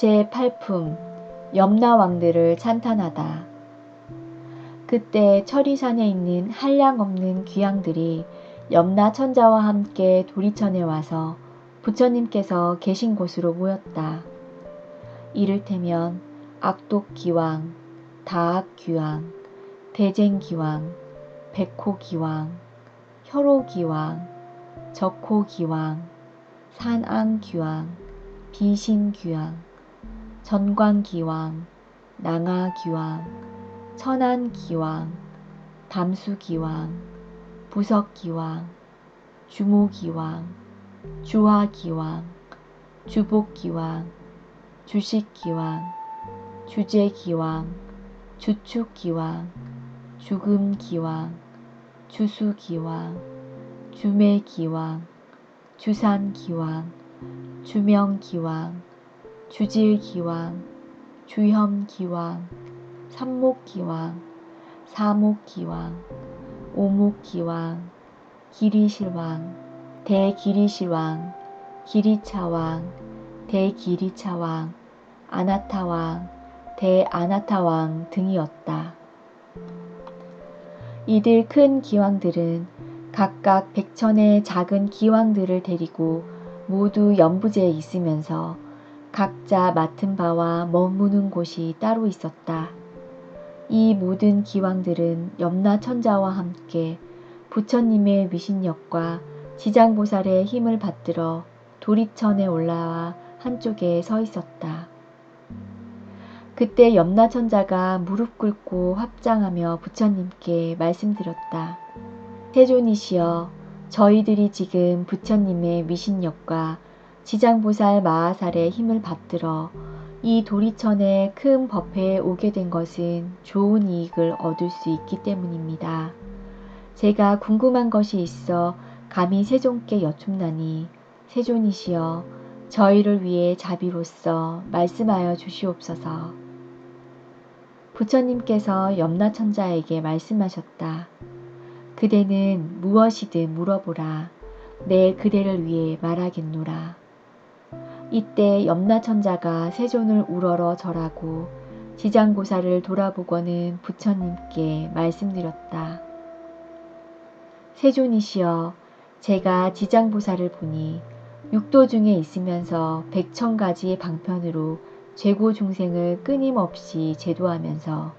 제8품 염라왕들을 찬탄하다. 그때 천리산에 있는 한량없는 귀양들이 염라천자와 함께 도리천에 와서 부처님께서 계신 곳으로 모였다. 이를테면 악독기왕, 다악귀왕, 대쟁기왕, 백호기왕, 혈호기왕, 적호기왕, 산앙귀왕, 비신귀왕, 전광기왕, 낭하기왕, 천안기왕, 담수기왕, 부석기왕, 주모기왕, 주화기왕, 주복기왕, 주식기왕, 주제기왕, 주축기왕, 주금기왕, 주수기왕, 주매기왕, 주산기왕, 주명기왕, 주질기왕, 주혐기왕, 삼목기왕, 사목기왕, 오목기왕, 기리실왕, 대기리실왕, 기리차왕, 대기리차왕, 아나타왕, 대아나타왕 등이었다. 이들 큰 기왕들은 각각 백천의 작은 기왕들을 데리고 모두 연부제에 있으면서 각자 맡은 바와 머무는 곳이 따로 있었다. 이 모든 기왕들은 염라천자와 함께 부처님의 위신력과 지장보살의 힘을 받들어 도리천에 올라와 한쪽에 서 있었다. 그때 염라천자가 무릎 꿇고 합장하며 부처님께 말씀드렸다. 세존이시여, 저희들이 지금 부처님의 위신력과 지장보살 마하살의 힘을 받들어 이 도리천의 큰 법회에 오게 된 것은 좋은 이익을 얻을 수 있기 때문입니다. 제가 궁금한 것이 있어 감히 세존께 여쭙나니 세존이시여, 저희를 위해 자비로써 말씀하여 주시옵소서. 부처님께서 염라천자에게 말씀하셨다. 그대는 무엇이든 물어보라. 내 그대를 위해 말하겠노라. 이때 염라천자가 세존을 우러러 절하고 지장보살을 돌아보고는 부처님께 말씀드렸다. 세존이시여, 제가 지장보살을 보니 육도 중에 있으면서 백천가지의 방편으로 죄고 중생을 끊임없이 제도하면서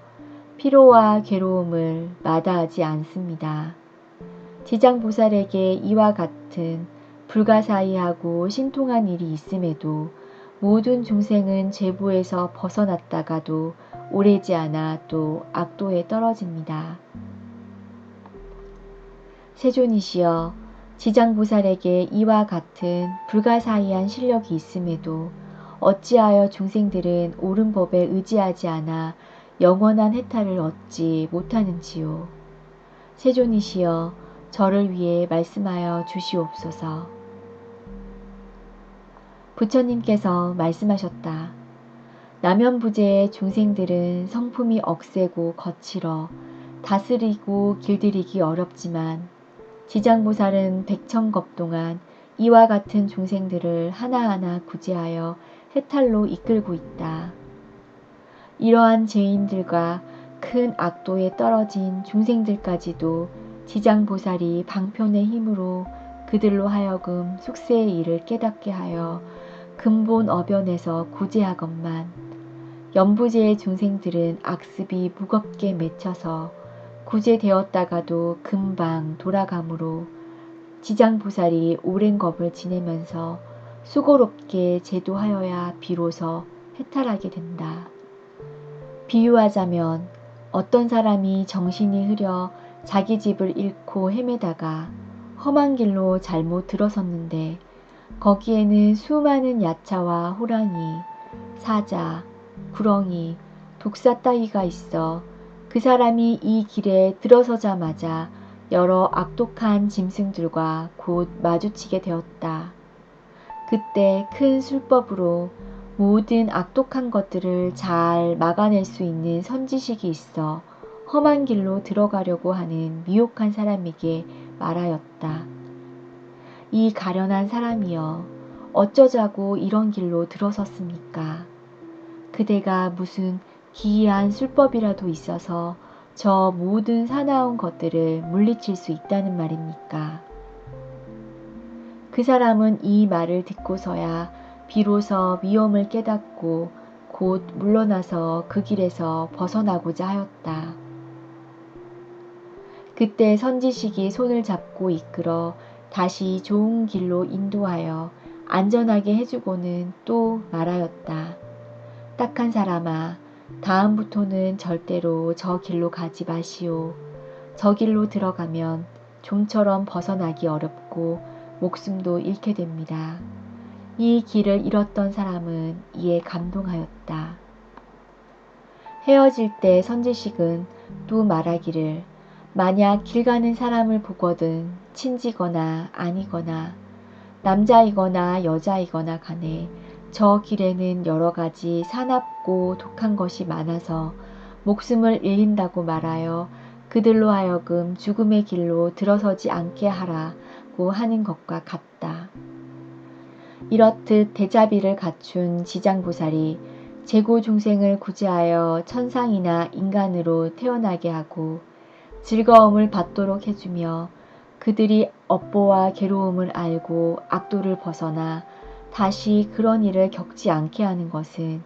피로와 괴로움을 마다하지 않습니다. 지장보살에게 이와 같은 불가사의하고 신통한 일이 있음에도 모든 중생은 죄보에서 벗어났다가도 오래지 않아 또 악도에 떨어집니다. 세존이시여, 지장보살에게 이와 같은 불가사의한 실력이 있음에도 어찌하여 중생들은 옳은 법에 의지하지 않아 영원한 해탈을 얻지 못하는지요. 세존이시여, 저를 위해 말씀하여 주시옵소서. 부처님께서 말씀하셨다. 남연부재의 중생들은 성품이 억세고 거칠어 다스리고 길들이기 어렵지만 지장보살은 백천겁 동안 이와 같은 중생들을 하나하나 구제하여 해탈로 이끌고 있다. 이러한 죄인들과 큰 악도에 떨어진 중생들까지도 지장보살이 방편의 힘으로 그들로 하여금 숙세의 일을 깨닫게 하여 근본 어변에서 구제하건만 연부제의 중생들은 악습이 무겁게 맺혀서 구제되었다가도 금방 돌아가므로 지장보살이 오랜 겁을 지내면서 수고롭게 제도하여야 비로소 해탈하게 된다. 비유하자면 어떤 사람이 정신이 흐려 자기 집을 잃고 헤매다가 험한 길로 잘못 들어섰는데 거기에는 수많은 야차와 호랑이, 사자, 구렁이, 독사 따위가 있어 그 사람이 이 길에 들어서자마자 여러 악독한 짐승들과 곧 마주치게 되었다. 그때 큰 술법으로 모든 악독한 것들을 잘 막아낼 수 있는 선지식이 있어 험한 길로 들어가려고 하는 미혹한 사람에게 말하였다. 이 가련한 사람이여, 어쩌자고 이런 길로 들어섰습니까? 그대가 무슨 기이한 술법이라도 있어서 저 모든 사나운 것들을 물리칠 수 있다는 말입니까? 그 사람은 이 말을 듣고서야 비로소 위험을 깨닫고 곧 물러나서 그 길에서 벗어나고자 하였다. 그때 선지식이 손을 잡고 이끌어 다시 좋은 길로 인도하여 안전하게 해주고는 또 말하였다. 딱한 사람아, 다음부터는 절대로 저 길로 가지 마시오. 저 길로 들어가면 좀처럼 벗어나기 어렵고 목숨도 잃게 됩니다. 이 길을 잃었던 사람은 이에 감동하였다. 헤어질 때 선지식은 또 말하기를 만약 길 가는 사람을 보거든 친지거나 아니거나 남자이거나 여자이거나 간에 저 길에는 여러 가지 사납고 독한 것이 많아서 목숨을 잃린다고 말하여 그들로 하여금 죽음의 길로 들어서지 않게 하라고 하는 것과 같다. 이렇듯 대자비를 갖춘 지장보살이 재고 중생을 구제하여 천상이나 인간으로 태어나게 하고 즐거움을 받도록 해주며 그들이 업보와 괴로움을 알고 악도를 벗어나 다시 그런 일을 겪지 않게 하는 것은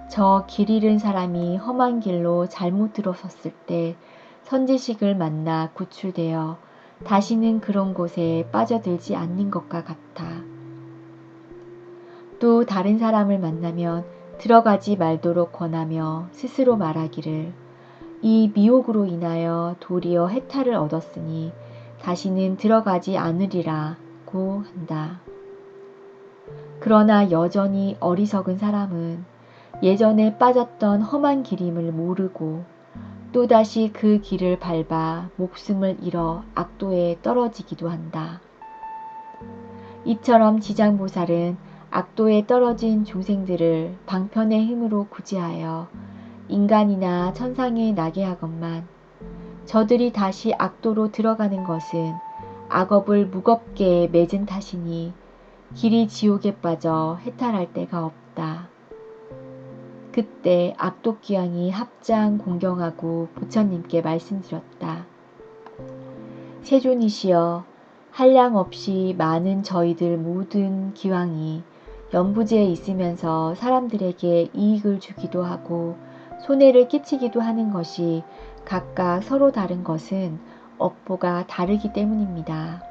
저 길 잃은 사람이 험한 길로 잘못 들어섰을 때 선지식을 만나 구출되어 다시는 그런 곳에 빠져들지 않는 것과 같아. 또 다른 사람을 만나면 들어가지 말도록 권하며 스스로 말하기를 이 미혹으로 인하여 도리어 해탈을 얻었으니 다시는 들어가지 않으리라고 한다. 그러나 여전히 어리석은 사람은 예전에 빠졌던 험한 길임을 모르고 또다시 그 길을 밟아 목숨을 잃어 악도에 떨어지기도 한다. 이처럼 지장보살은 악도에 떨어진 중생들을 방편의 힘으로 구제하여 인간이나 천상에 나게 하건만 저들이 다시 악도로 들어가는 것은 악업을 무겁게 맺은 탓이니 길이 지옥에 빠져 해탈할 데가 없다. 그때 악도기왕이 합장 공경하고 부처님께 말씀드렸다. 세존이시여, 한량 없이 많은 저희들 모든 기왕이 연부지에 있으면서 사람들에게 이익을 주기도 하고 손해를 끼치기도 하는 것이 각각 서로 다른 것은 업보가 다르기 때문입니다.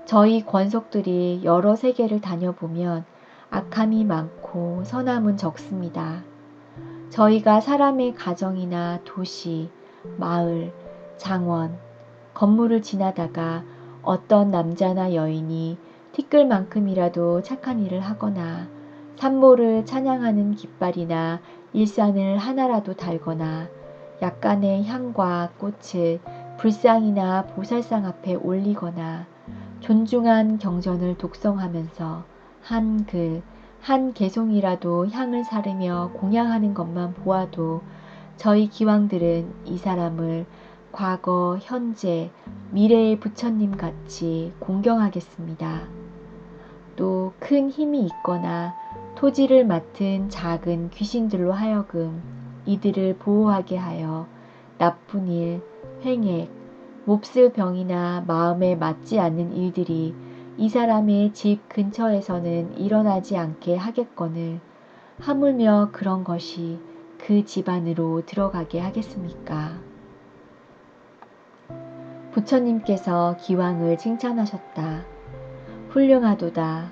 저희 권속들이 여러 세계를 다녀보면 악함이 많고 선함은 적습니다. 저희가 사람의 가정이나 도시, 마을, 장원, 건물을 지나다가 어떤 남자나 여인이 티끌만큼이라도 착한 일을 하거나 산모를 찬양하는 깃발이나 일산을 하나라도 달거나 약간의 향과 꽃을 불상이나 보살상 앞에 올리거나 존중한 경전을 독성하면서 한 글, 한 개송이라도 향을 사르며 공양하는 것만 보아도 저희 기왕들은 이 사람을 과거, 현재, 미래의 부처님 같이 공경하겠습니다. 또 큰 힘이 있거나 토지를 맡은 작은 귀신들로 하여금 이들을 보호하게 하여 나쁜 일, 횡액, 몹쓸 병이나 마음에 맞지 않는 일들이 이 사람의 집 근처에서는 일어나지 않게 하겠거늘 하물며 그런 것이 그 집 안으로 들어가게 하겠습니까? 부처님께서 기왕을 칭찬하셨다. 훌륭하도다.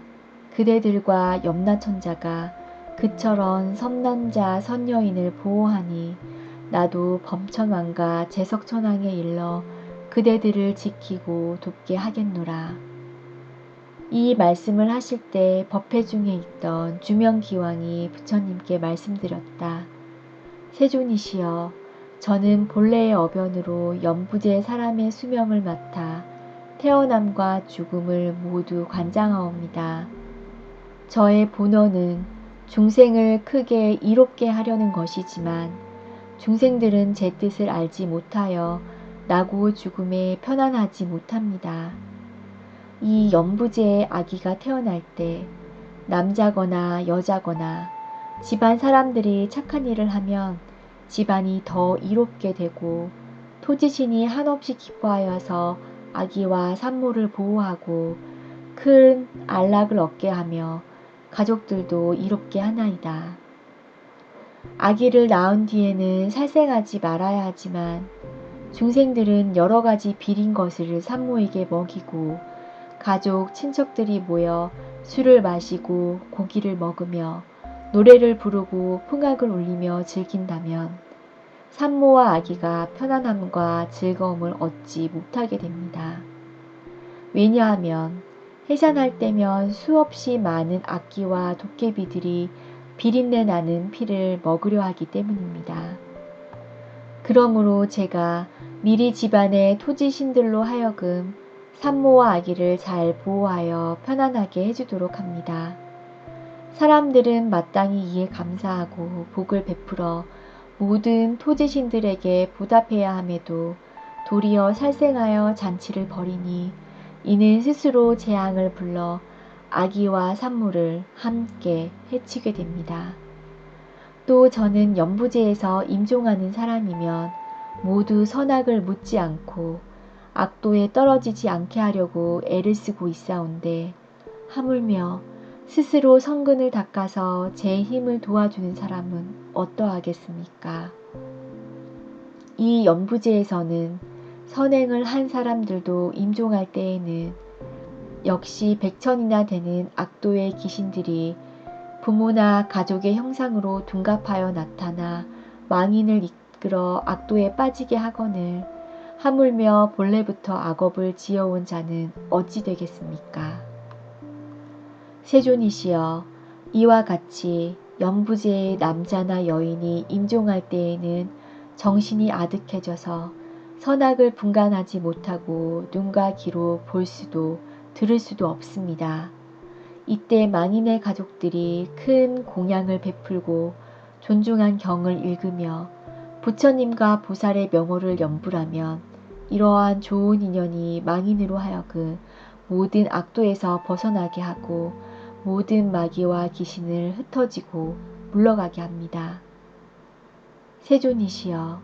그대들과 염라천자가 그처럼 선남자 선여인을 보호하니 나도 범천왕과 재석천왕에 일러 그대들을 지키고 돕게 하겠노라. 이 말씀을 하실 때 법회 중에 있던 주명기왕이 부처님께 말씀드렸다. 세존이시여, 저는 본래의 어변으로 연부제 사람의 수명을 맡아 태어남과 죽음을 모두 관장하옵니다. 저의 본원은 중생을 크게 이롭게 하려는 것이지만 중생들은 제 뜻을 알지 못하여 나고 죽음에 편안하지 못합니다. 이 연부제의 아기가 태어날 때 남자거나 여자거나 집안 사람들이 착한 일을 하면 집안이 더 이롭게 되고 토지신이 한없이 기뻐하여서 아기와 산모를 보호하고 큰 안락을 얻게 하며 가족들도 이롭게 하나이다. 아기를 낳은 뒤에는 살생하지 말아야 하지만 중생들은 여러 가지 비린 것을 산모에게 먹이고 가족, 친척들이 모여 술을 마시고 고기를 먹으며 노래를 부르고 풍악을 울리며 즐긴다면 산모와 아기가 편안함과 즐거움을 얻지 못하게 됩니다. 왜냐하면 해산할 때면 수없이 많은 악귀와 도깨비들이 비린내 나는 피를 먹으려 하기 때문입니다. 그러므로 제가 미리 집안의 토지신들로 하여금 산모와 아기를 잘 보호하여 편안하게 해주도록 합니다. 사람들은 마땅히 이에 감사하고 복을 베풀어 모든 토지신들에게 보답해야 함에도 도리어 살생하여 잔치를 벌이니 이는 스스로 재앙을 불러 아기와 산모를 함께 해치게 됩니다. 또 저는 연부제에서 임종하는 사람이면 모두 선악을 묻지 않고 악도에 떨어지지 않게 하려고 애를 쓰고 있사온데 하물며 스스로 성근을 닦아서 제 힘을 도와주는 사람은 어떠하겠습니까? 이 연부제에서는 선행을 한 사람들도 임종할 때에는 역시 100천이나 되는 악도의 귀신들이 부모나 가족의 형상으로 둔갑하여 나타나 망인을 이끌어 악도에 빠지게 하거늘 하물며 본래부터 악업을 지어온 자는 어찌 되겠습니까? 세존이시여, 이와 같이 연부제의 남자나 여인이 임종할 때에는 정신이 아득해져서 선악을 분간하지 못하고 눈과 귀로 볼 수도 들을 수도 없습니다. 이때 망인의 가족들이 큰 공양을 베풀고 존중한 경을 읽으며 부처님과 보살의 명호를 염불하면 이러한 좋은 인연이 망인으로 하여금 모든 악도에서 벗어나게 하고 모든 마귀와 귀신을 흩어지고 물러가게 합니다. 세존이시여,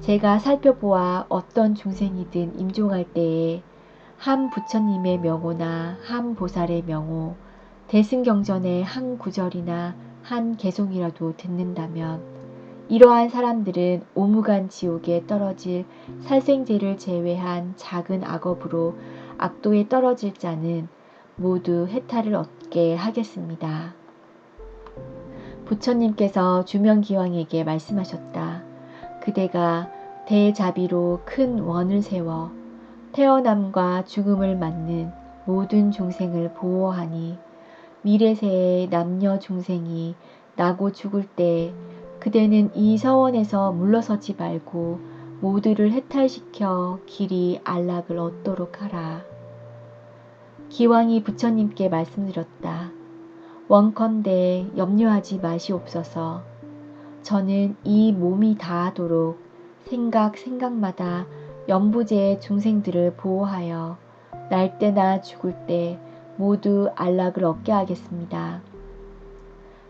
제가 살펴보아 어떤 중생이든 임종할 때에 한 부처님의 명호나 한 보살의 명호, 대승경전의 한 구절이나 한 개송이라도 듣는다면 이러한 사람들은 오무간 지옥에 떨어질 살생제를 제외한 작은 악업으로 악도에 떨어질 자는 모두 해탈을 얻게 하겠습니다. 부처님께서 주명기왕에게 말씀하셨다. 그대가 대자비로 큰 원을 세워 태어남과 죽음을 맞는 모든 중생을 보호하니 미래세의 남녀 중생이 나고 죽을 때 그대는 이 서원에서 물러서지 말고 모두를 해탈시켜 길이 안락을 얻도록 하라. 기왕이 부처님께 말씀드렸다. 원컨대 염려하지 마시옵소서. 저는 이 몸이 다하도록 생각마다 연부제의 중생들을 보호하여 날 때나 죽을 때 모두 안락을 얻게 하겠습니다.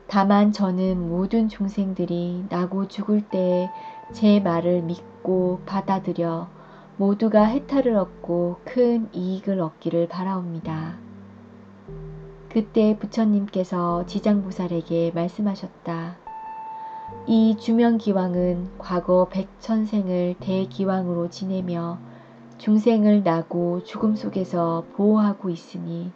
다만 저는 모든 중생들이 나고 죽을 때에 제 말을 믿고 받아들여 모두가 해탈을 얻고 큰 이익을 얻기를 바라옵니다. 그때 부처님께서 지장보살에게 말씀하셨다. 이 주명기왕은 과거 백천생을 대기왕으로 지내며 중생을 나고 죽음 속에서 보호하고 있으니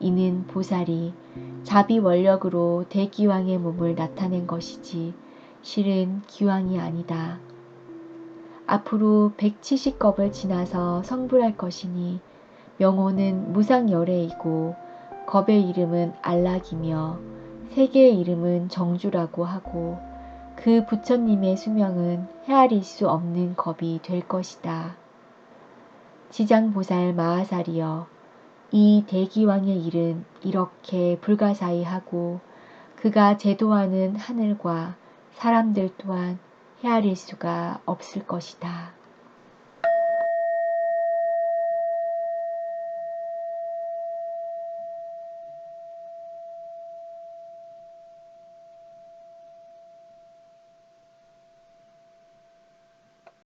이는 보살이 자비원력으로 대기왕의 몸을 나타낸 것이지 실은 기왕이 아니다. 앞으로 170겁을 지나서 성불할 것이니 명호는 무상열애이고 겁의 이름은 안락이며 세계의 이름은 정주라고 하고 그 부처님의 수명은 헤아릴 수 없는 겁이 될 것이다. 지장보살 마하살이여, 이 대기왕의 일은 이렇게 불가사의하고 그가 제도하는 하늘과 사람들 또한 헤아릴 수가 없을 것이다.